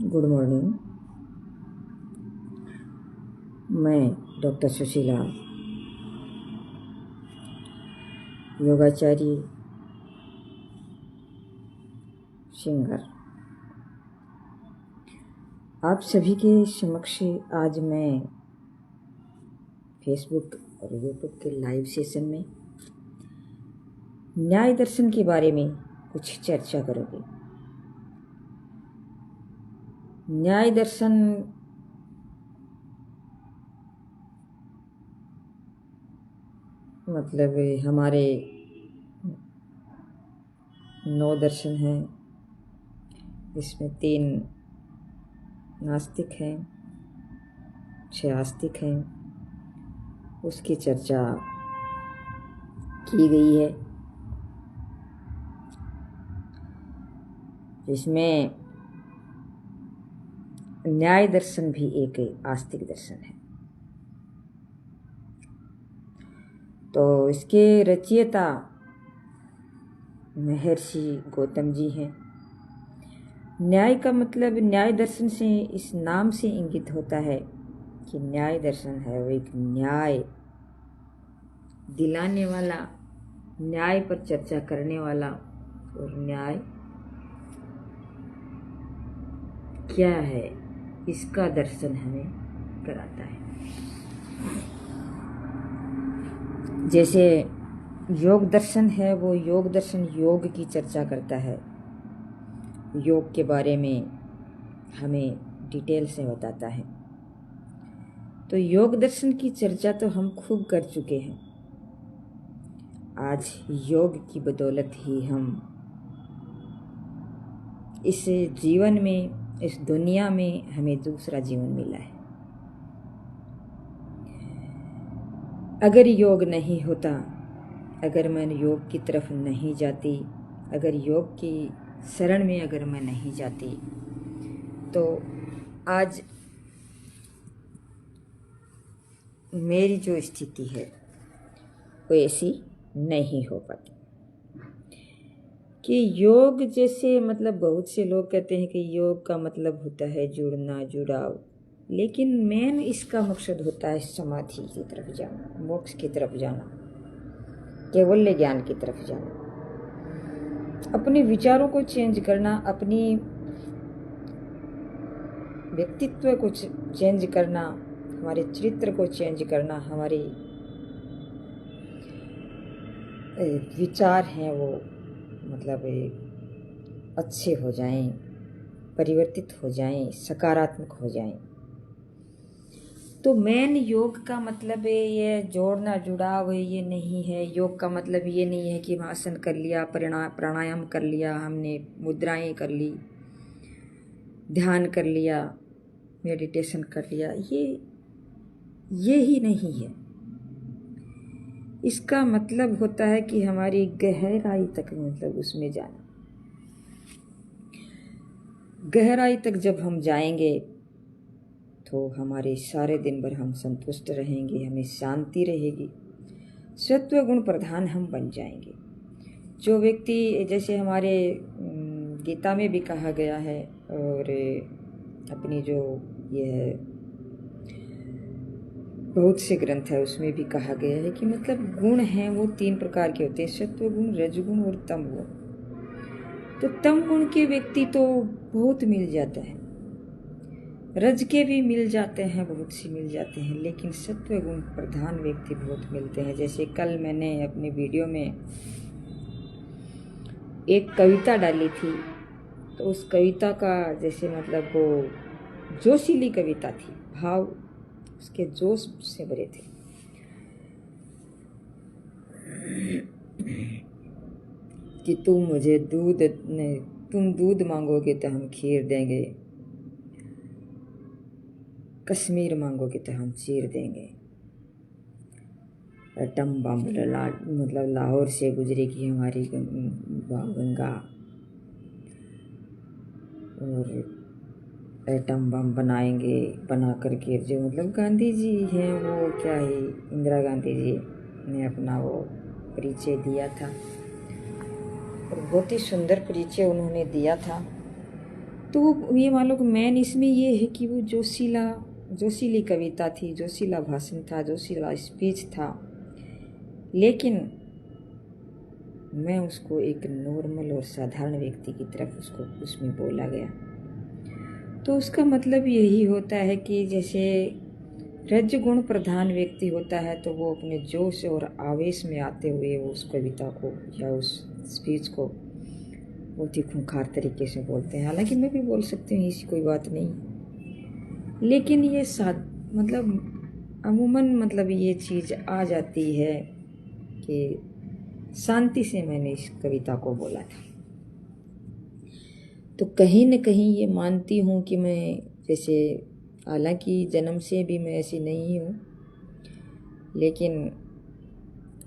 Good morning. मैं doctor Sushila, योगाचार्य, singer, आप सभी के समक्ष आज मैं फेसबुक और यूट्यूब के लाइव सेशन में न्याय दर्शन के बारे में कुछ चर्चा करूँगी। न्याय दर्शन मतलब हमारे 9 दर्शन हैं, इसमें 3 नास्तिक हैं, 6 आस्तिक हैं। उसकी चर्चा की गई है, जिसमें न्याय दर्शन भी एक आस्तिक दर्शन है। तो इसके रचयिता महर्षि गौतम जी हैं। न्याय का मतलब न्याय दर्शन से, इस नाम से इंगित होता है कि न्याय दर्शन है वो एक न्याय दिलाने वाला, न्याय पर चर्चा करने वाला, और न्याय क्या है इसका दर्शन हमें कराता है। जैसे योग दर्शन है, वो योग दर्शन योग की चर्चा करता है, योग के बारे में हमें डिटेल से बताता है। तो योग दर्शन की चर्चा तो हम खूब कर चुके हैं। आज योग की बदौलत ही हम इस जीवन में, इस दुनिया में हमें दूसरा जीवन मिला है। अगर योग नहीं होता, अगर मैं योग की तरफ नहीं जाती, अगर योग की शरण में अगर मैं नहीं जाती, तो आज मेरी जो स्थिति है वो ऐसी नहीं हो पाती। कि योग जैसे मतलब बहुत से लोग कहते हैं कि योग का मतलब होता है जुड़ना, जुड़ाव, लेकिन मेन इसका मकसद होता है समाधि की तरफ जाना, मोक्ष की तरफ जाना, कैवल्य ज्ञान की तरफ जाना, अपने विचारों को चेंज करना, अपनी व्यक्तित्व को चेंज करना, हमारे चरित्र को चेंज करना, हमारे विचार हैं वो मतलब अच्छे हो जाएं, परिवर्तित हो जाएं, सकारात्मक हो जाएं। तो मेन योग का मतलब ये जोड़ना, जुड़ाव है, ये नहीं है। योग का मतलब ये नहीं है कि हम आसन कर लिया, प्राणायाम कर लिया, हमने मुद्राएं कर ली, ध्यान कर लिया, मेडिटेशन कर लिया, ये ही नहीं है। इसका मतलब होता है कि हमारी गहराई तक मतलब उसमें जाना। गहराई तक जब हम जाएंगे तो हमारे सारे दिन भर हम संतुष्ट रहेंगे, हमें शांति रहेगी, सत्व गुण प्रधान हम बन जाएंगे। जो व्यक्ति, जैसे हमारे गीता में भी कहा गया है, और अपनी जो ये है बहुत से ग्रंथ है उसमें भी कहा गया है कि मतलब गुण हैं वो 3 प्रकार के होते हैं, सत्व गुण, रजगुण और तम गुण। तो तम गुण के व्यक्ति तो बहुत मिल जाता है, रज के भी मिल जाते हैं, बहुत सी मिल जाते हैं, लेकिन सत्व गुण प्रधान व्यक्ति बहुत मिलते हैं। जैसे कल मैंने अपने वीडियो में एक कविता डाली थी, तो उस कविता का जैसे मतलब वो जोशीली कविता थी, भाव उसके जोश से भरे थे। कि तुम दूध मांगोगे तो हम खीर देंगे, कश्मीर मांगोगे तो हम चीर देंगे, एटम बम मतलब लाहौर से गुजरेगी हमारी गंगा, और एटम बम बनाएंगे, बना करके जो मतलब गांधी जी हैं वो क्या है, इंदिरा गांधी जी ने अपना वो परिचय दिया था, और बहुत ही सुंदर परिचय उन्होंने दिया था। तो वो ये मान लो कि मेन इसमें ये है कि वो जोशीली कविता थी, जोशीला भाषण था, जोशीला स्पीच था, लेकिन मैं उसको एक नॉर्मल और साधारण व्यक्ति की तरफ उसको उसमें बोला गया। तो उसका मतलब यही होता है कि जैसे रजगुण प्रधान व्यक्ति होता है तो वो अपने जोश और आवेश में आते हुए वो उस कविता को या उस स्पीच को बहुत ही खूंखार तरीके से बोलते हैं। हालांकि मैं भी बोल सकती हूँ, ऐसी कोई बात नहीं, लेकिन ये मतलब अमूमन मतलब ये चीज़ आ जाती है कि शांति से मैंने इस कविता को बोला था। तो कहीं न कहीं ये मानती हूँ कि मैं जैसे, हालांकि जन्म से भी मैं ऐसी नहीं हूँ, लेकिन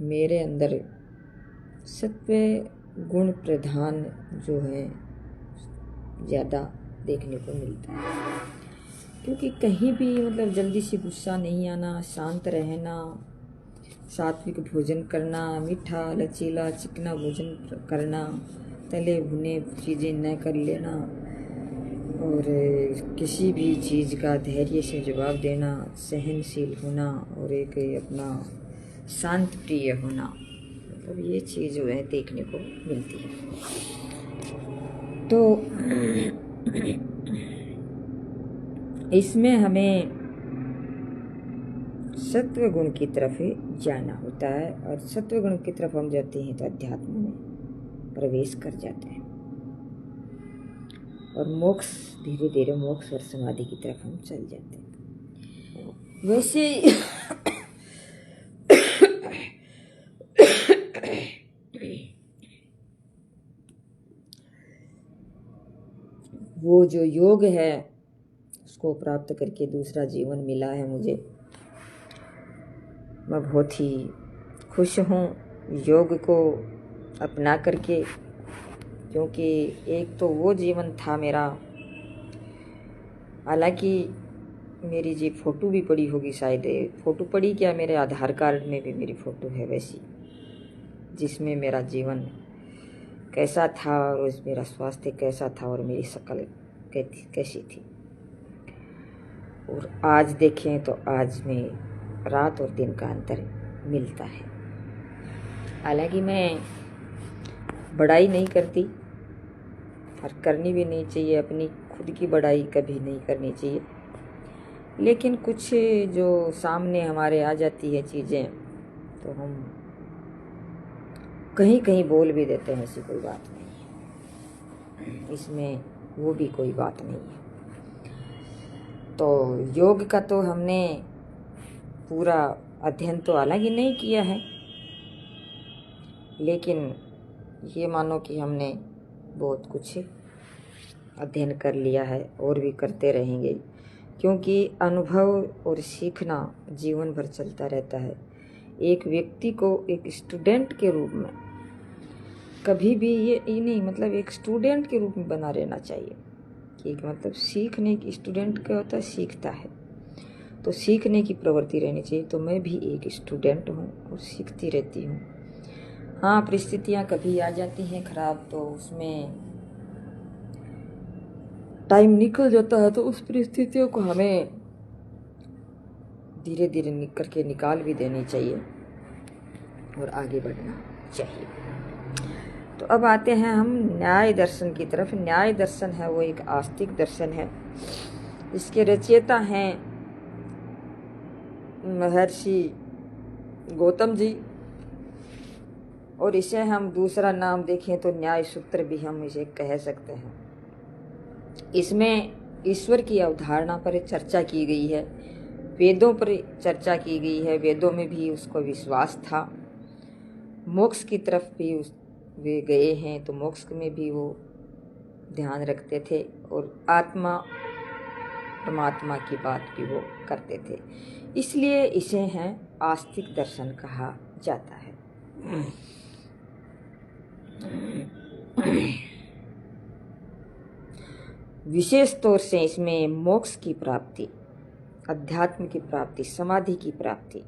मेरे अंदर सत्व गुण प्रधान जो है ज़्यादा देखने को मिलता है। क्योंकि कहीं भी मतलब जल्दी से गुस्सा नहीं आना, शांत रहना, सात्विक भोजन करना, मीठा लचीला चिकना भोजन करना, तले भुने चीज़ें न कर लेना, और किसी भी चीज़ का धैर्य से जवाब देना, सहनशील होना और एक अपना शांत प्रिय होना, मतलब ये चीज़ जो है देखने को मिलती है। तो इसमें हमें सत्व गुण की तरफ जाना होता है, और सत्व गुण की तरफ हम जाते हैं तो अध्यात्म में प्रवेश कर जाते हैं, और मोक्ष धीरे धीरे मोक्ष और समाधि की तरफ हम चल जाते हैं। वैसे वो जो योग है उसको प्राप्त करके दूसरा जीवन मिला है मुझे, मैं बहुत ही खुश हूँ योग को अपना करके। क्योंकि एक तो वो जीवन था मेरा, हालांकि मेरी जी फ़ोटो भी पड़ी होगी शायद, फ़ोटो पड़ी क्या, मेरे आधार कार्ड में भी मेरी फ़ोटो है वैसी, जिसमें मेरा जीवन कैसा था और मेरा स्वास्थ्य कैसा था और मेरी शक्ल कैसी थी। और आज देखें तो आज में रात और दिन का अंतर मिलता है। हालांकि मैं बड़ाई नहीं करती और करनी भी नहीं चाहिए, अपनी खुद की बड़ाई कभी नहीं करनी चाहिए, लेकिन कुछ जो सामने हमारे आ जाती है चीज़ें तो हम कहीं कहीं बोल भी देते हैं, ऐसी कोई बात नहीं, इसमें वो भी कोई बात नहीं है। तो योग का तो हमने पूरा अध्ययन तो हालांकि नहीं किया है, लेकिन ये मानो कि हमने बहुत कुछ अध्ययन कर लिया है और भी करते रहेंगे, क्योंकि अनुभव और सीखना जीवन भर चलता रहता है। एक व्यक्ति को एक स्टूडेंट के रूप में कभी भी ये नहीं, मतलब एक स्टूडेंट के रूप में बना रहना चाहिए कि मतलब सीखने की, स्टूडेंट क्या होता है, सीखता है, तो सीखने की प्रवृत्ति रहनी चाहिए। तो मैं भी एक स्टूडेंट हूँ और सीखती रहती हूँ। हाँ, परिस्थितियाँ कभी आ जाती हैं खराब, तो उसमें टाइम निकल जाता है, तो उस परिस्थितियों को हमें धीरे धीरे निकाल भी देनी चाहिए और आगे बढ़ना चाहिए। तो अब आते हैं हम न्याय दर्शन की तरफ। न्याय दर्शन है वो एक आस्तिक दर्शन है, इसके रचयिता हैं महर्षि गौतम जी, और इसे हम दूसरा नाम देखें तो न्याय सूत्र भी हम इसे कह सकते हैं। इसमें ईश्वर की अवधारणा पर चर्चा की गई है, वेदों पर चर्चा की गई है, वेदों में भी उसको विश्वास था, मोक्ष की तरफ भी वे गए हैं तो मोक्ष में भी वो ध्यान रखते थे, और आत्मा परमात्मा की बात भी वो करते थे, इसलिए इसे हैं आस्तिक दर्शन कहा जाता है। विशेष तौर से इसमें मोक्ष की प्राप्ति, अध्यात्म की प्राप्ति, समाधि की प्राप्ति,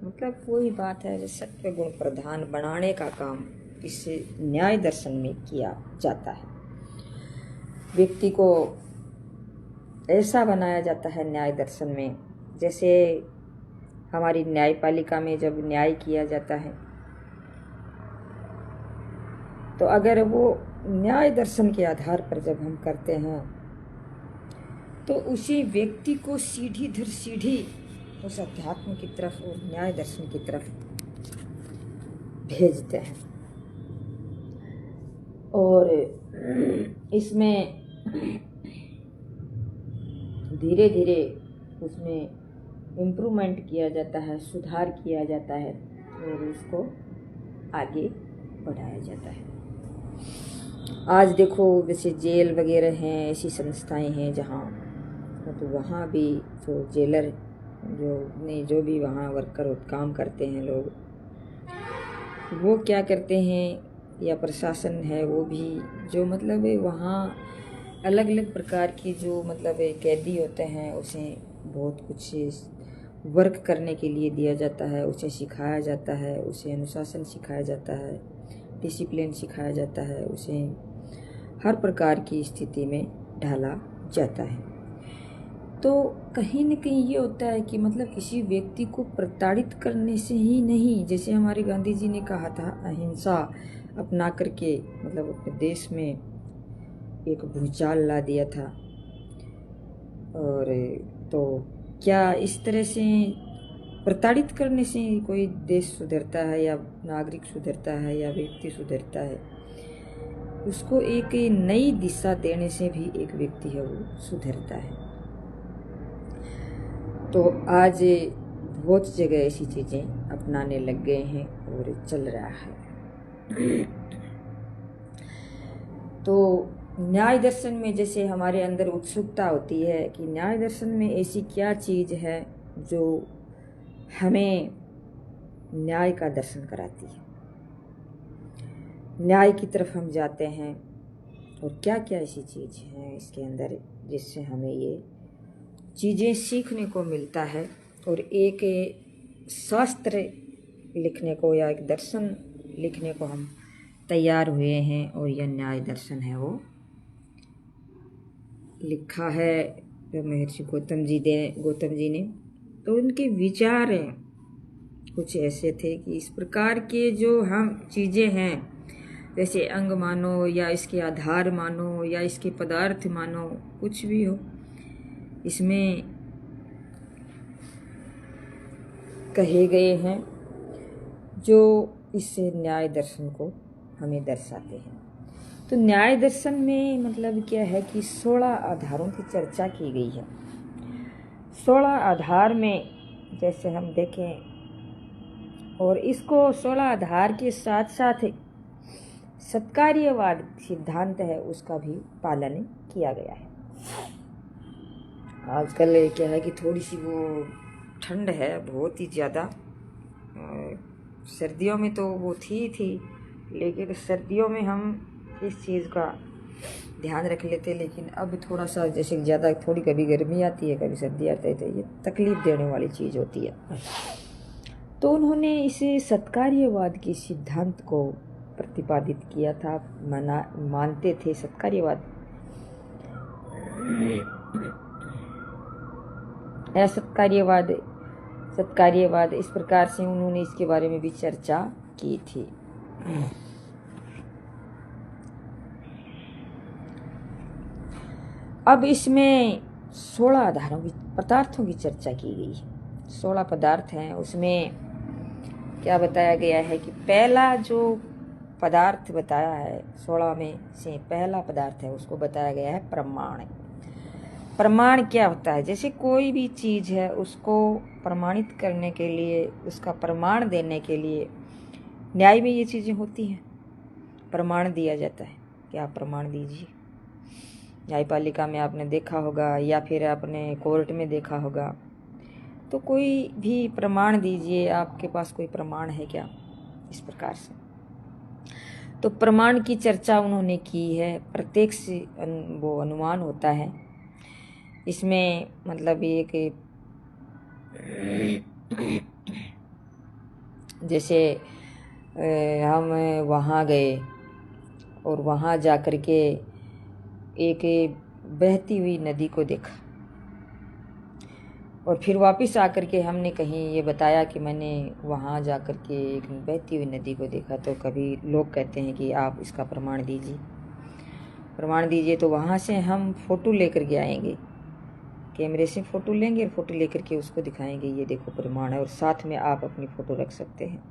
मतलब वही बात है, सत्व गुण प्रधान बनाने का काम इस न्याय दर्शन में किया जाता है। व्यक्ति को ऐसा बनाया जाता है न्याय दर्शन में, जैसे हमारी न्यायपालिका में जब न्याय किया जाता है तो अगर वो न्याय दर्शन के आधार पर जब हम करते हैं तो उसी व्यक्ति को सीढ़ी दर सीढ़ी उस अध्यात्म की तरफ और न्याय दर्शन की तरफ भेजते हैं। और इसमें धीरे धीरे उसमें इम्प्रूवमेंट किया जाता है, सुधार किया जाता है और उसको आगे बढ़ाया जाता है। आज देखो जैसे जेल वगैरह हैं, ऐसी संस्थाएं हैं जहाँ तो वहाँ भी जो जेलर जो भी वहाँ वर्कर काम करते हैं लोग, वो क्या करते हैं या प्रशासन है वो भी जो मतलब वहाँ अलग अलग प्रकार की जो मतलब कैदी होते हैं उसे बहुत कुछ वर्क करने के लिए दिया जाता है, उसे सिखाया जाता है, उसे अनुशासन सिखाया जाता है, डिसिप्लिन सिखाया जाता है, उसे हर प्रकार की स्थिति में ढाला जाता है। तो कहीं न कहीं ये होता है कि मतलब किसी व्यक्ति को प्रताड़ित करने से ही नहीं, जैसे हमारे गांधी जी ने कहा था अहिंसा अपना करके मतलब अपने देश में एक भूचाल ला दिया था। और तो क्या इस तरह से प्रताड़ित करने से कोई देश सुधरता है या नागरिक सुधरता है या व्यक्ति सुधरता है? उसको एक नई दिशा देने से भी एक व्यक्ति है वो सुधरता है। तो आज बहुत जगह ऐसी चीज़ें अपनाने लग गए हैं और चल रहा है। तो न्याय दर्शन में जैसे हमारे अंदर उत्सुकता होती है कि न्याय दर्शन में ऐसी क्या चीज़ है जो हमें न्याय का दर्शन कराती है, न्याय की तरफ हम जाते हैं, और क्या क्या ऐसी चीज़ है इसके अंदर जिससे हमें ये चीज़ें सीखने को मिलता है और एक शास्त्र लिखने को या एक दर्शन लिखने को हम तैयार हुए हैं। और यह न्याय दर्शन है वो लिखा है महर्षि गौतम जी ने। तो उनके विचार कुछ ऐसे थे कि इस प्रकार के जो हम चीज़ें हैं, जैसे अंग मानो या इसके आधार मानो या इसके पदार्थ मानो, कुछ भी हो, इसमें कहे गए हैं जो इस न्याय दर्शन को हमें दर्शाते हैं। तो न्याय दर्शन में मतलब क्या है कि 16 आधारों की चर्चा की गई है। 16 आधार में जैसे हम देखें, और इसको 16 आधार के साथ साथ सत्कार्यवाद सिद्धांत है उसका भी पालन किया गया है। आजकल क्या है कि थोड़ी सी वो ठंड है बहुत ही ज़्यादा, सर्दियों में तो वो थी, लेकिन सर्दियों में हम इस चीज़ का ध्यान रख लेते, लेकिन अब थोड़ा सा जैसे ज़्यादा थोड़ी कभी गर्मी आती है कभी सर्दी आती है, तो ये तकलीफ़ देने वाली चीज़ होती है। तो उन्होंने इसे सत्कार्यवाद के सिद्धांत को प्रतिपादित किया था, मानते थे सत्कार्यवाद। सत्कार्यवाद इस प्रकार से उन्होंने इसके बारे में भी चर्चा की थी। अब इसमें 16 आधारों की पदार्थों की चर्चा की गई है। 16 पदार्थ हैं, उसमें क्या बताया गया है कि पहला जो पदार्थ बताया है 16 में से पहला पदार्थ है उसको बताया गया है प्रमाण। प्रमाण क्या होता है? जैसे कोई भी चीज़ है उसको प्रमाणित करने के लिए, उसका प्रमाण देने के लिए न्याय में ये चीज़ें होती हैं, प्रमाण दिया जाता है कि आप प्रमाण दीजिए। न्यायपालिका में आपने देखा होगा या फिर आपने कोर्ट में देखा होगा, तो कोई भी प्रमाण दीजिए, आपके पास कोई प्रमाण है क्या, इस प्रकार से। तो प्रमाण की चर्चा उन्होंने की है। प्रत्यक्ष वो अनुमान होता है इसमें, मतलब ये कि जैसे हम वहाँ गए और वहाँ जा कर के एक बहती हुई नदी को देखा, और फिर वापस आकर के हमने कहीं ये बताया कि मैंने वहाँ जा कर के एक बहती हुई नदी को देखा, तो कभी लोग कहते हैं कि आप इसका प्रमाण दीजिए, प्रमाण दीजिए। तो वहाँ से हम फ़ोटो लेकर के आएंगे, कैमरे से फ़ोटो लेंगे और फ़ोटो लेकर के उसको दिखाएंगे, ये देखो प्रमाण है। और साथ में आप अपनी फ़ोटो रख सकते हैं,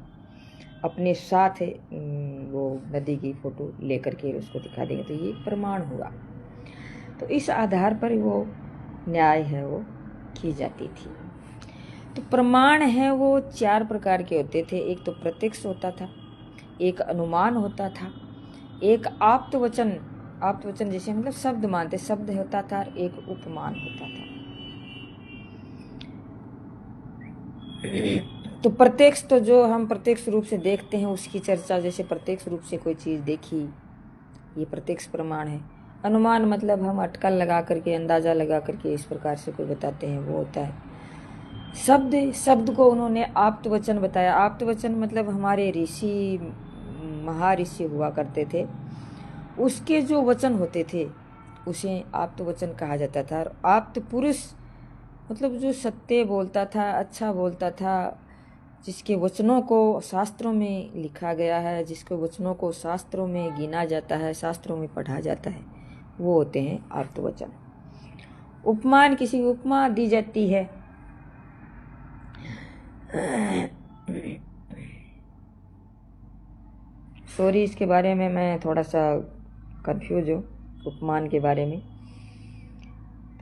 अपने साथ वो नदी की फ़ोटो लेकर के उसको दिखा देंगे, तो ये प्रमाण हुआ। तो इस आधार पर वो न्याय है वो की जाती थी। तो प्रमाण है वो 4 प्रकार के होते थे। एक तो प्रत्यक्ष होता था, एक अनुमान होता था, एक आप्तवचन, आप्तवचन जैसे मतलब शब्द मानते शब्द होता था, एक उपमान होता था। तो प्रत्यक्ष तो जो हम प्रत्यक्ष रूप से देखते हैं उसकी चर्चा, जैसे प्रत्यक्ष रूप से कोई चीज़ देखी, ये प्रत्यक्ष प्रमाण है। अनुमान मतलब हम अटकल लगा करके, अंदाज़ा लगा करके इस प्रकार से कोई बताते हैं, वो होता है। शब्द को उन्होंने आप्तवचन बताया। आप्तवचन मतलब हमारे ऋषि, महाऋषि हुआ करते थे, उसके जो वचन होते थे उसे आप्तवचन कहा जाता था। और आप्त पुरुष मतलब जो सत्य बोलता था, अच्छा बोलता था, जिसके वचनों को शास्त्रों में लिखा गया है, जिसके वचनों को शास्त्रों में गिना जाता है, शास्त्रों में पढ़ा जाता है, वो होते हैं आप्तवचन। उपमान, किसी उपमा दी जाती है। सॉरी, इसके बारे में मैं थोड़ा सा कंफ्यूज हूँ उपमान के बारे में।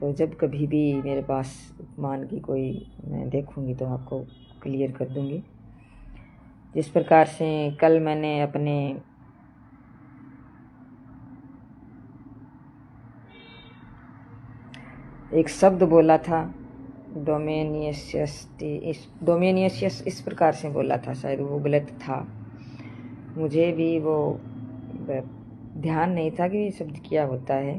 तो जब कभी भी मेरे पास उपमान की कोई मैं देखूँगी तो आपको क्लियर कर दूँगी। जिस प्रकार से कल मैंने अपने एक शब्द बोला था, डोमेनियस, इस प्रकार से बोला था, शायद वो गलत था, मुझे भी वो ध्यान नहीं था कि ये शब्द क्या होता है।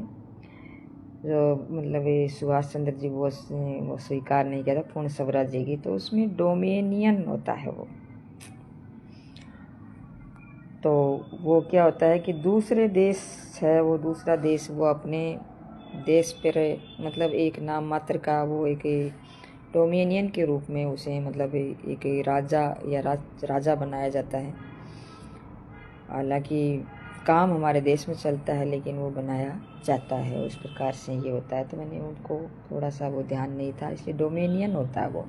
जो मतलब ये सुभाष चंद्र जी बोस ने वो स्वीकार नहीं किया था, पूर्ण स्वराज जी की, तो उसमें डोमेनियन होता है वो। तो वो क्या होता है कि दूसरे देश है, वो दूसरा देश वो अपने देश पर मतलब एक नाम मात्र का वो एक डोमेनियन के रूप में उसे मतलब एक राजा या राजा बनाया जाता है। हालांकि काम हमारे देश में चलता है लेकिन वो बनाया जाता है, उस प्रकार से ये होता है। तो मैंने उनको थोड़ा सा वो ध्यान नहीं था, इसलिए डोमेनियन होता है वो।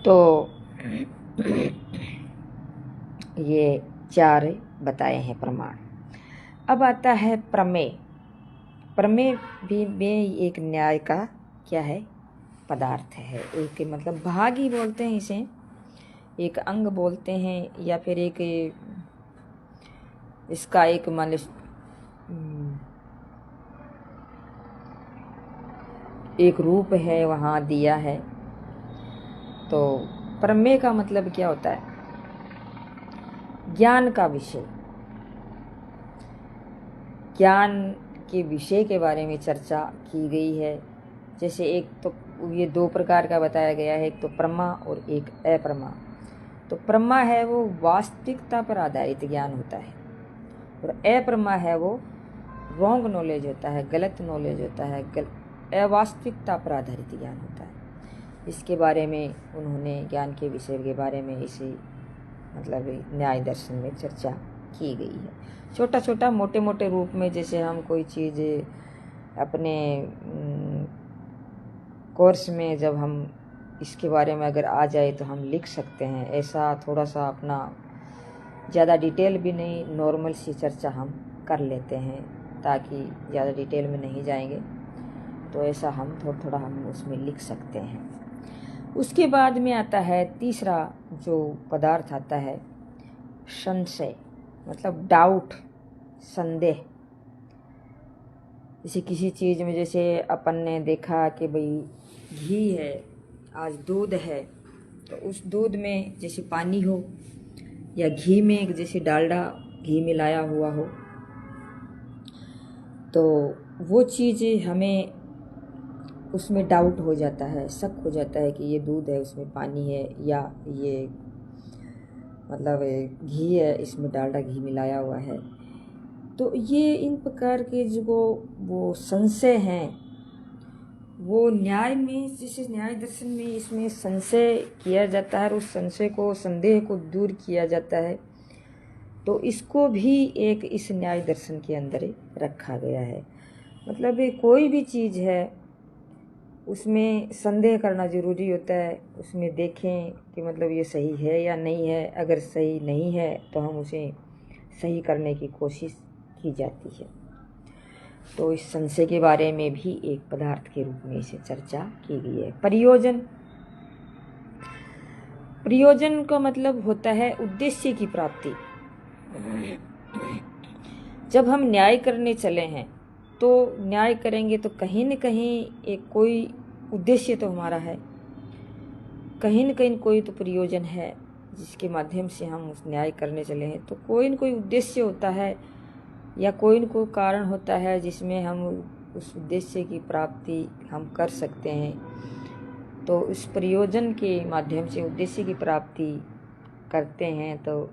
तो ये 4 बताए हैं प्रमाण। अब आता है प्रमेय। प्रमेय भी में एक न्याय का क्या है, पदार्थ है, एक मतलब भाग ही बोलते हैं इसे, एक अंग बोलते हैं, या फिर एक इसका एक मान एक रूप है वहाँ दिया है। तो प्रमेय का मतलब क्या होता है, ज्ञान का विषय, ज्ञान के विषय के बारे में चर्चा की गई है। जैसे एक तो ये 2 प्रकार का बताया गया है, एक तो प्रमा और एक अप्रमा। तो प्रमा है वो वास्तविकता पर आधारित ज्ञान होता है, और अप्रमा है वो रॉन्ग नॉलेज होता है, गलत नॉलेज होता है, अवास्तविकता पर आधारित ज्ञान होता है। इसके बारे में उन्होंने ज्ञान के विषय के बारे में इसी मतलब न्याय दर्शन में चर्चा की गई है। छोटा छोटा मोटे मोटे रूप में, जैसे हम कोई चीज़ अपने कोर्स में जब हम इसके बारे में अगर आ जाए तो हम लिख सकते हैं। ऐसा थोड़ा सा अपना ज़्यादा डिटेल भी नहीं, नॉर्मल सी चर्चा हम कर लेते हैं, ताकि ज़्यादा डिटेल में नहीं जाएंगे, तो ऐसा हम थोड़ा थोड़ा हम उसमें लिख सकते हैं। उसके बाद में आता है तीसरा जो पदार्थ आता है, संशय, मतलब डाउट, संदेह। जैसे किसी चीज़ में, जैसे अपन ने देखा कि भाई घी है, आज दूध है, तो उस दूध में जैसे पानी हो, या घी में जैसे डालडा घी मिलाया हुआ हो, तो वो चीज़ हमें उसमें डाउट हो जाता है, शक हो जाता है कि ये दूध है उसमें पानी है, या ये मतलब घी है इसमें डालडा घी मिलाया हुआ है। तो ये इन प्रकार के जो वो संशय हैं, वो न्याय में, जैसे न्याय दर्शन में इसमें संशय किया जाता है और उस संशय को, संदेह को दूर किया जाता है। तो इसको भी एक इस न्याय दर्शन के अंदर रखा गया है। मतलब ये कोई भी चीज़ है उसमें संदेह करना ज़रूरी होता है। उसमें देखें कि मतलब ये सही है या नहीं है। अगर सही नहीं है तो हम उसे सही करने की कोशिश की जाती है। तो इस संशय के बारे में भी एक पदार्थ के रूप में इसे चर्चा की गई है। प्रयोजन, प्रयोजन का मतलब होता है उद्देश्य की प्राप्ति। जब हम न्याय करने चले हैं तो न्याय करेंगे तो कहीं न कहीं एक कोई उद्देश्य तो हमारा है, कहीं न कहीं कोई तो प्रयोजन है जिसके माध्यम से हम उस न्याय करने चले हैं। तो कोई न कोई उद्देश्य होता है या कोई न कोई कारण होता है जिसमें हम उस उद्देश्य की प्राप्ति हम कर सकते हैं। तो इस प्रयोजन के माध्यम से उद्देश्य की प्राप्ति करते हैं। तो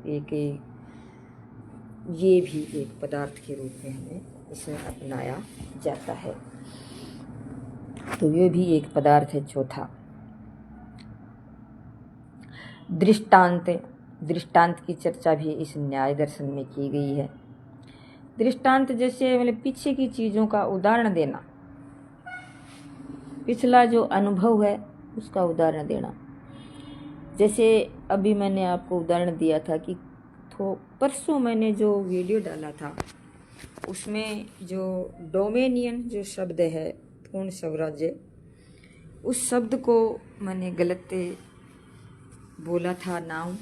ये भी एक पदार्थ के रूप में हमें इसमें अपनाया जाता है। तो ये भी एक पदार्थ है। चौथा, दृष्टांत। दृष्टांत की चर्चा भी इस न्याय दर्शन में की गई है। दृष्टांत जैसे मतलब पीछे की चीज़ों का उदाहरण देना, पिछला जो अनुभव है उसका उदाहरण देना। जैसे अभी मैंने आपको उदाहरण दिया था कि परसों मैंने जो वीडियो डाला था उसमें जो डोमेनियन जो शब्द है, पूर्ण स्वराज्य, उस शब्द को मैंने गलत बोला था नाउन,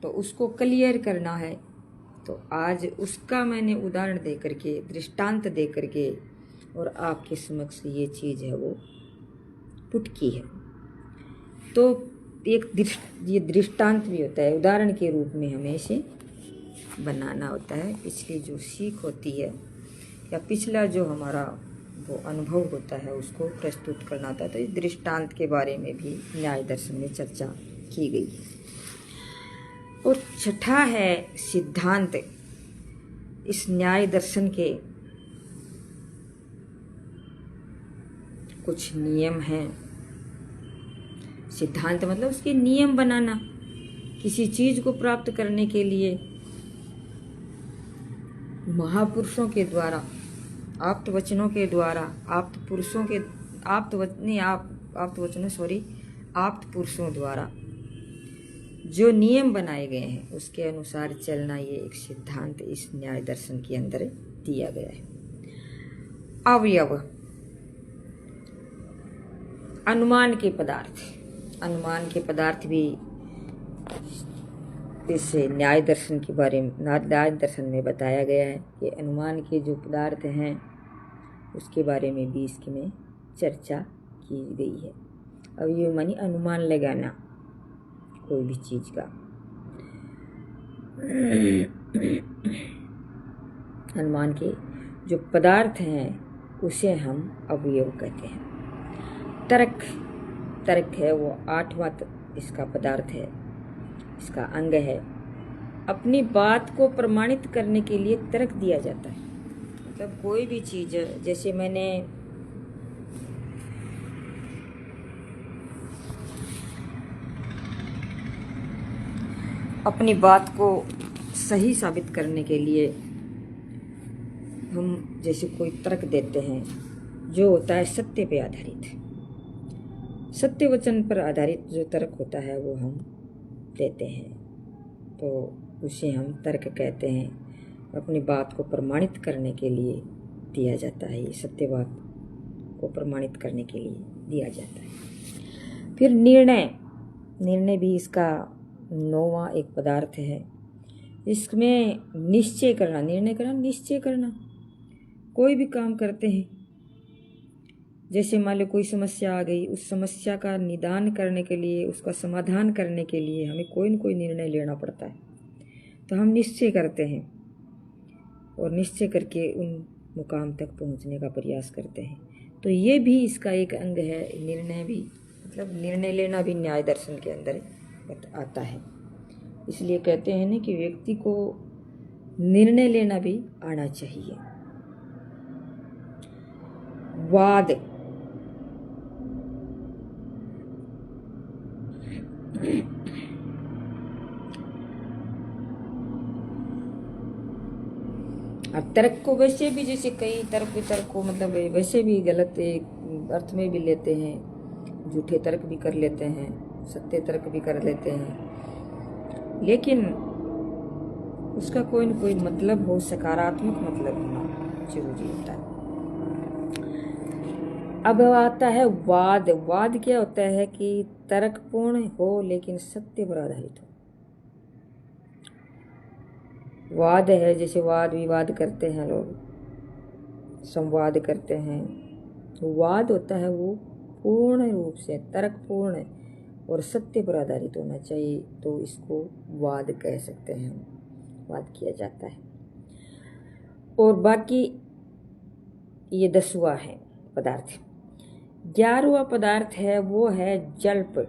तो उसको क्लियर करना है। तो आज उसका मैंने उदाहरण दे करके, दृष्टांत दे करके और आपके समक्ष ये चीज़ है वो पुट की है। तो एक ये दृष्टांत भी होता है, उदाहरण के रूप में हमें इसे बनाना होता है। पिछली जो सीख होती है या पिछला जो हमारा वो अनुभव होता है उसको प्रस्तुत करना होता है। तो इस दृष्टांत के बारे में भी न्याय दर्शन में चर्चा की गई है। और छठा है सिद्धांत। इस न्याय दर्शन के कुछ नियम हैं। सिद्धांत मतलब उसके नियम बनाना, किसी चीज को प्राप्त करने के लिए महापुरुषों के द्वारा, आप्त वचनों के द्वारा, आप्त पुरुषों द्वारा जो नियम बनाए गए हैं उसके अनुसार चलना, ये एक सिद्धांत इस न्याय दर्शन के अंदर दिया गया है। अवयव, अनुमान के पदार्थ। अनुमान के पदार्थ भी इस न्याय दर्शन के बारे में, न्याय दर्शन में बताया गया है कि अनुमान के जो पदार्थ हैं उसके बारे में भी इसमें चर्चा की गई है। अब ये मानी अनुमान लगाना कोई भी चीज़ का। अनुमान के जो पदार्थ हैं उसे हम अवयव कहते हैं। तर्क, तर्क है वो 8वां इसका पदार्थ है, इसका अंग है। अपनी बात को प्रमाणित करने के लिए तर्क दिया जाता है। मतलब कोई भी चीज़, जैसे मैंने अपनी बात को सही साबित करने के लिए हम जैसे कोई तर्क देते हैं जो होता है सत्य पे आधारित, सत्य वचन पर आधारित जो तर्क होता है वो हम देते हैं, तो उसे हम तर्क कहते हैं। अपनी बात को प्रमाणित करने के लिए दिया जाता है, ये सत्य बात को प्रमाणित करने के लिए दिया जाता है। फिर निर्णय, निर्णय भी इसका 9वां एक पदार्थ है। इसमें निश्चय करना, निर्णय करना, निश्चय करना। कोई भी काम करते हैं, जैसे मान लो कोई समस्या आ गई, उस समस्या का निदान करने के लिए, उसका समाधान करने के लिए हमें कोई न कोई निर्णय लेना पड़ता है। तो हम निश्चय करते हैं और निश्चय करके उन मुकाम तक पहुंचने का प्रयास करते हैं। तो ये भी इसका एक अंग है, निर्णय भी, मतलब निर्णय लेना भी न्याय दर्शन के अंदर आता है। इसलिए कहते हैं ना कि व्यक्ति को निर्णय लेना भी आना चाहिए। वाद, और तर्क को वैसे भी, जैसे कई तर्क वितर्क को मतलब वैसे भी गलत एक अर्थ में भी लेते हैं, झूठे तर्क भी कर लेते हैं, सत्य तर्क भी कर लेते हैं, लेकिन उसका कोई न कोई मतलब हो, सकारात्मक मतलब होना जरूरी होता है। अब आता है वाद। वाद क्या होता है कि तर्कपूर्ण हो लेकिन सत्य पर आधारित हो। वाद है, जैसे वाद विवाद करते हैं लोग, संवाद करते हैं, वाद होता है वो पूर्ण रूप से तर्कपूर्ण और सत्य पर आधारित होना चाहिए, तो इसको वाद कह सकते हैं, वाद किया जाता है। और बाकी ये 10वां है पदार्थ। 11वां पदार्थ है वो है जल्प।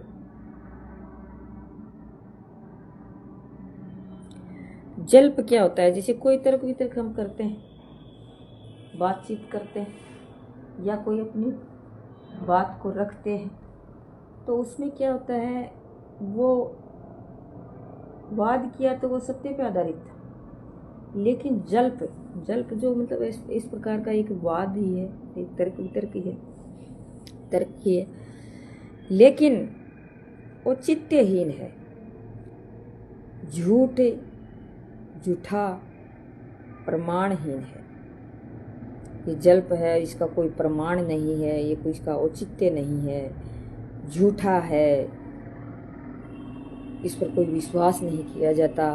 जल्प क्या होता है, जैसे कोई तर्क वितर्क हम करते हैं, बातचीत करते हैं या कोई अपनी बात को रखते हैं, तो उसमें क्या होता है, वो वाद किया तो वो सत्य पे आधारित था, लेकिन जल्प, जल्प जो मतलब इस प्रकार का एक वाद ही है, एक तर्क वितर्क ही है, तर्क ही है, लेकिन औचित्यहीन है, झूठा, प्रमाणहीन है। ये जल्प है, इसका कोई प्रमाण नहीं है, ये कोई इसका औचित्य नहीं है, झूठा है, इस पर कोई विश्वास नहीं किया जाता।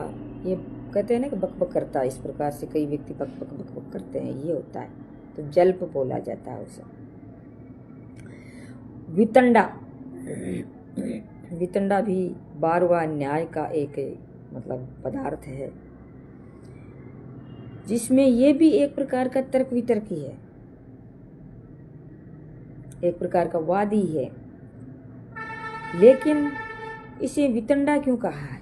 ये कहते हैं ना कि बकबक करता है, इस प्रकार से कई व्यक्ति बकबक बकबक करते हैं, ये होता है, तो जल्प बोला जाता है उसे। वितंडा, वितंडा भी 12वां न्याय का एक मतलब पदार्थ है, जिसमें ये भी एक प्रकार का तर्क वितर्क ही है, एक प्रकार का वाद ही है, लेकिन इसे वितंडा क्यों कहा है,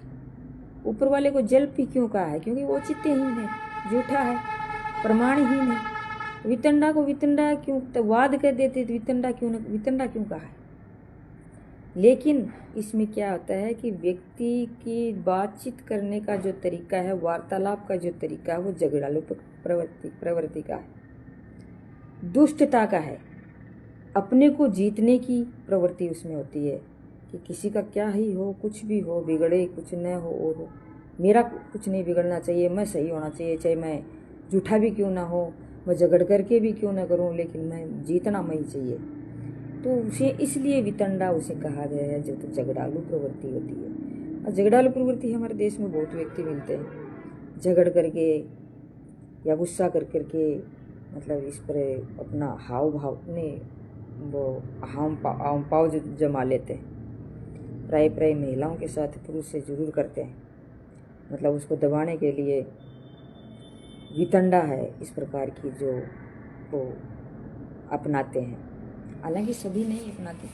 ऊपर वाले को जल्प ही क्यों कहा है, क्योंकि वो औचित्यहीन है, झूठा है, प्रमाणहीन है। वितंडा को वितंडा क्यों, तो वाद कह देते, तो वितंडा क्यों कहा है। लेकिन इसमें क्या होता है कि व्यक्ति की बातचीत करने का जो तरीका है, वार्तालाप का जो तरीका है, वो झगड़ालू प्रवृत्ति का है, दुष्टता का है, अपने को जीतने की प्रवृत्ति उसमें होती है कि किसी का क्या ही हो, कुछ भी हो, बिगड़े कुछ न हो और हो, मेरा कुछ नहीं बिगड़ना चाहिए, मैं सही होना चाहिए, चाहे मैं झूठा भी क्यों ना हो, मैं झगड़ करके भी क्यों ना करूं, लेकिन मैं जीतना मैं ही चाहिए। तो उसे इसलिए वितंडा उसे कहा गया है, जो तो झगड़ालू प्रवृत्ति होती है। और झगड़ालू प्रवृत्ति हमारे देश में बहुत व्यक्ति मिलते हैं, झगड़ करके या गुस्सा कर करके मतलब इस पर अपना हाव भाव अपने वो हाव पाव जमा लेते हैं। प्राय महिलाओं के साथ पुरुष से जरूर करते हैं, मतलब उसको दबाने के लिए वितंडा है इस प्रकार की जो वो अपनाते हैं। हालांकि सभी नहीं अपनाते,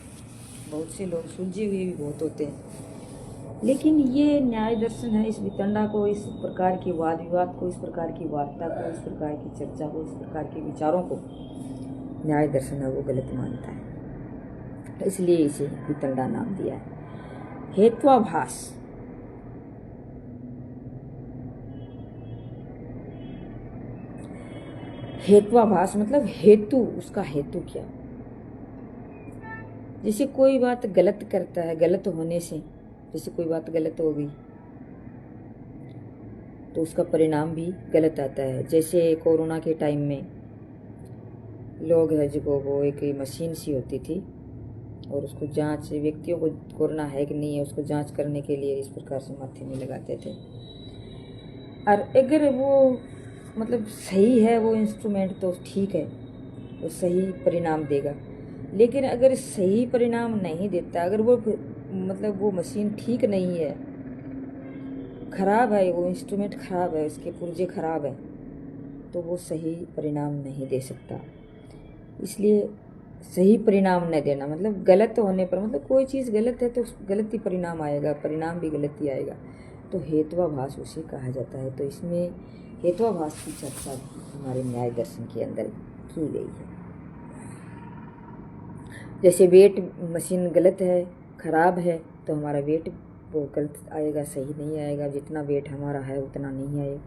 बहुत से लोग सुलझे हुए भी बहुत होते हैं, लेकिन ये न्याय दर्शन है, इस वितंडा को, इस प्रकार के वाद विवाद को, इस प्रकार की वार्ता को, इस प्रकार की चर्चा को, इस प्रकार के विचारों को न्याय दर्शन है वो गलत मानता है, इसलिए इसे वितंडा नाम दिया है। हेत्वाभास, हेत्वाभास मतलब हेतु, उसका हेतु क्या, जैसे कोई बात गलत करता है, गलत होने से, जैसे कोई बात गलत हो गई तो उसका परिणाम भी गलत आता है। जैसे कोरोना के टाइम में लोग है जो वो एक मशीन सी होती थी और उसको जांच, व्यक्तियों को कोरोना है कि नहीं है उसको जांच करने के लिए इस प्रकार से माथे में लगाते थे, और अगर वो मतलब सही है वो इंस्ट्रूमेंट तो ठीक है, वो सही परिणाम देगा, लेकिन अगर सही परिणाम नहीं देता, अगर वो मतलब वो मशीन ठीक नहीं है, खराब है, वो इंस्ट्रूमेंट खराब है, उसके पुर्जे खराब हैं, तो वो सही परिणाम नहीं दे सकता। इसलिए सही परिणाम न देना मतलब गलत होने पर, मतलब कोई चीज़ गलत है तो गलत ही परिणाम आएगा, परिणाम भी गलत ही आएगा, तो हेत्वाभास उसे कहा जाता है। तो इसमें हेत्वाभास की चर्चा भी हमारे न्याय दर्शन के अंदर की गई है। जैसे वेट मशीन गलत है, खराब है, तो हमारा वेट वो गलत आएगा, सही नहीं आएगा, जितना वेट हमारा है उतना नहीं आएगा।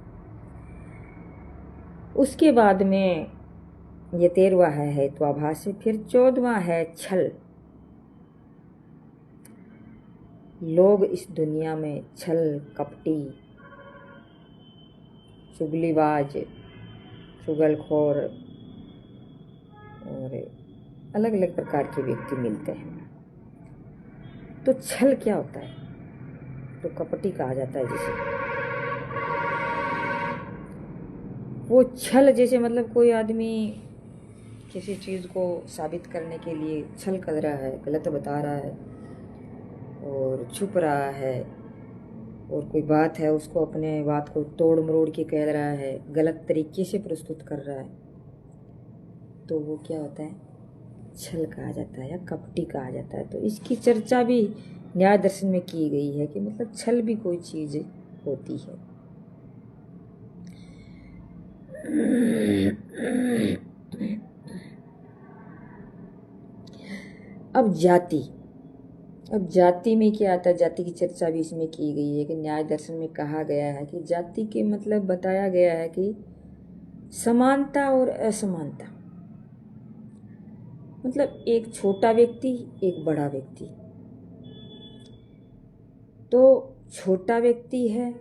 उसके बाद में ये 13वां है हेत्वाभास, फिर 14वां है छल। लोग इस दुनिया में छल, कपटी, चुगलीबाज, चुगलखोर और अलग अलग प्रकार के व्यक्ति मिलते हैं। तो छल क्या होता है? तो कपटी कहा जाता है जिसे। वो छल जैसे मतलब कोई आदमी किसी चीज़ को साबित करने के लिए छल कर रहा है, गलत बता रहा है और छुप रहा है, और कोई बात है उसको अपने बात को तोड़ मरोड़ के कह रहा है, गलत तरीके से प्रस्तुत कर रहा है, तो वो क्या होता है? छल कहा जाता है या कपटी कहा जाता है। तो इसकी चर्चा भी न्याय दर्शन में की गई है कि मतलब छल भी कोई चीज़ होती है। अब जाति में क्या आता है? जाति की चर्चा भी इसमें की गई है कि न्याय दर्शन में कहा गया है कि जाति के मतलब बताया गया है कि समानता और असमानता, मतलब एक छोटा व्यक्ति, एक बड़ा व्यक्ति। तो छोटा व्यक्ति है,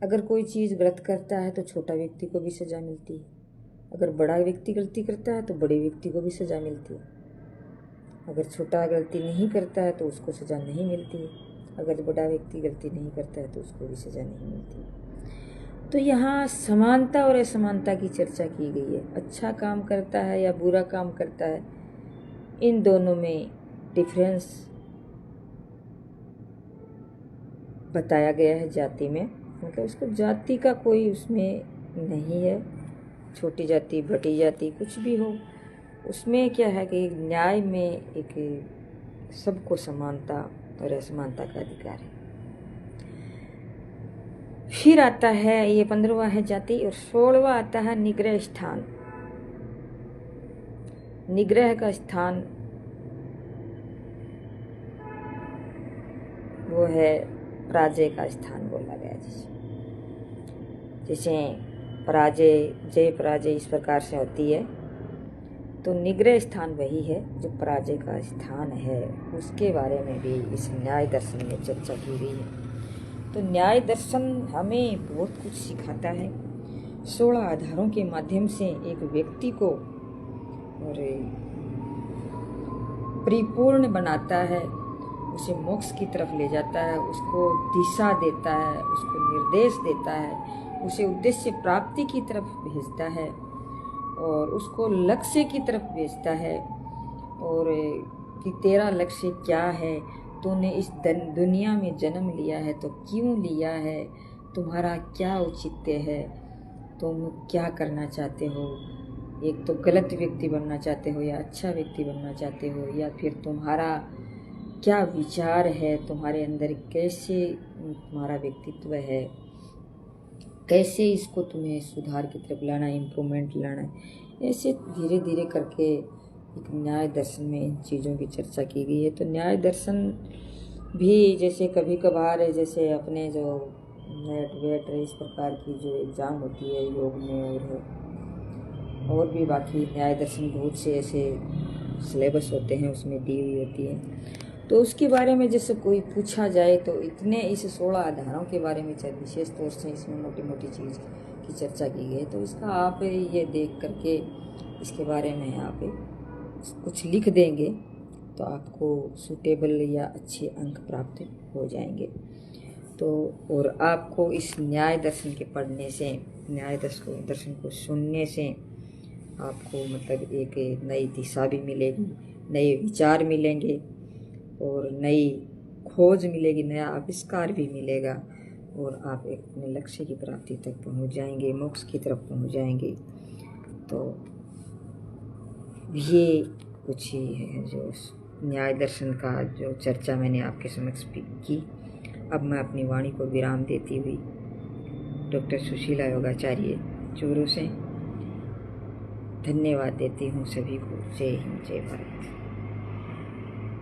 अगर कोई चीज़ गलत करता है तो छोटा व्यक्ति को भी सज़ा मिलती है। अगर बड़ा व्यक्ति गलती करता है तो बड़े व्यक्ति को भी सज़ा मिलती है। अगर छोटा गलती नहीं करता है तो उसको सज़ा नहीं मिलती है। अगर बड़ा व्यक्ति गलती नहीं करता है तो उसको भी सज़ा नहीं मिलती है। तो यहाँ समानता और असमानता की चर्चा की गई है। अच्छा काम करता है या बुरा काम करता है, इन दोनों में डिफरेंस बताया गया है जाति में। मतलब उसको जाति का कोई उसमें नहीं है, छोटी जाति बड़ी जाति कुछ भी हो, उसमें क्या है कि न्याय में एक सबको समानता और असमानता का अधिकार है। फिर आता है ये 15वां है जाति, और 16वां आता है निग्रह स्थान। निग्रह का स्थान वो है पराजय का स्थान बोला गया। जैसे पराजय, जय पराजय इस प्रकार से होती है, तो निग्रह स्थान वही है जो पराजय का स्थान है। उसके बारे में भी इस न्याय दर्शन में चर्चा की गई है। तो न्याय दर्शन हमें बहुत कुछ सिखाता है। 16 आधारों के माध्यम से एक व्यक्ति को और परिपूर्ण बनाता है, उसे मोक्ष की तरफ ले जाता है, उसको दिशा देता है, उसको निर्देश देता है, उसे उद्देश्य प्राप्ति की तरफ भेजता है और उसको लक्ष्य की तरफ भेजता है। और कि तेरा लक्ष्य क्या है, तूने इस दुनिया में जन्म लिया है तो क्यों लिया है, तुम्हारा क्या औचित्य है, तुम क्या करना चाहते हो, एक तो गलत व्यक्ति बनना चाहते हो या अच्छा व्यक्ति बनना चाहते हो, या फिर तुम्हारा क्या विचार है, तुम्हारे अंदर कैसे तुम्हारा व्यक्तित्व है, कैसे इसको तुम्हें सुधार की तरफ लाना, इम्प्रूवमेंट लाना है। ऐसे धीरे धीरे करके एक न्याय दर्शन में इन चीज़ों की चर्चा की गई है। तो न्याय दर्शन भी जैसे कभी कभार जैसे अपने जो नेट वेट इस प्रकार की जो एग्ज़ाम होती है योग में और भी बाकी न्याय दर्शन बहुत से ऐसे सिलेबस होते हैं उसमें दी हुई होती है। तो उसके बारे में जैसे कोई पूछा जाए तो इतने इस 16 आधारों के बारे में विशेष तौर से इसमें मोटी मोटी चीज़ की चर्चा की गई है। तो इसका आप ये देख करके इसके बारे में आप कुछ लिख देंगे तो आपको सूटेबल या अच्छे अंक प्राप्त हो जाएंगे। तो और आपको इस न्याय दर्शन के पढ़ने से, न्याय दर्शन को सुनने से आपको मतलब एक नई दिशा भी मिलेगी, नए विचार मिलेंगे और नई खोज मिलेगी, नया आविष्कार भी मिलेगा और आप एक अपने लक्ष्य की प्राप्ति तक पहुंच जाएंगे, मोक्ष की तरफ पहुंच जाएंगे। तो ये कुछ ही है जो न्याय दर्शन का जो चर्चा मैंने आपके समक्ष की। अब मैं अपनी वाणी को विराम देती हुई डॉक्टर सुशीला योगाचार्य चूरू से। धन्यवाद देती हूँ सभी को। जय हिंद, जय भारत।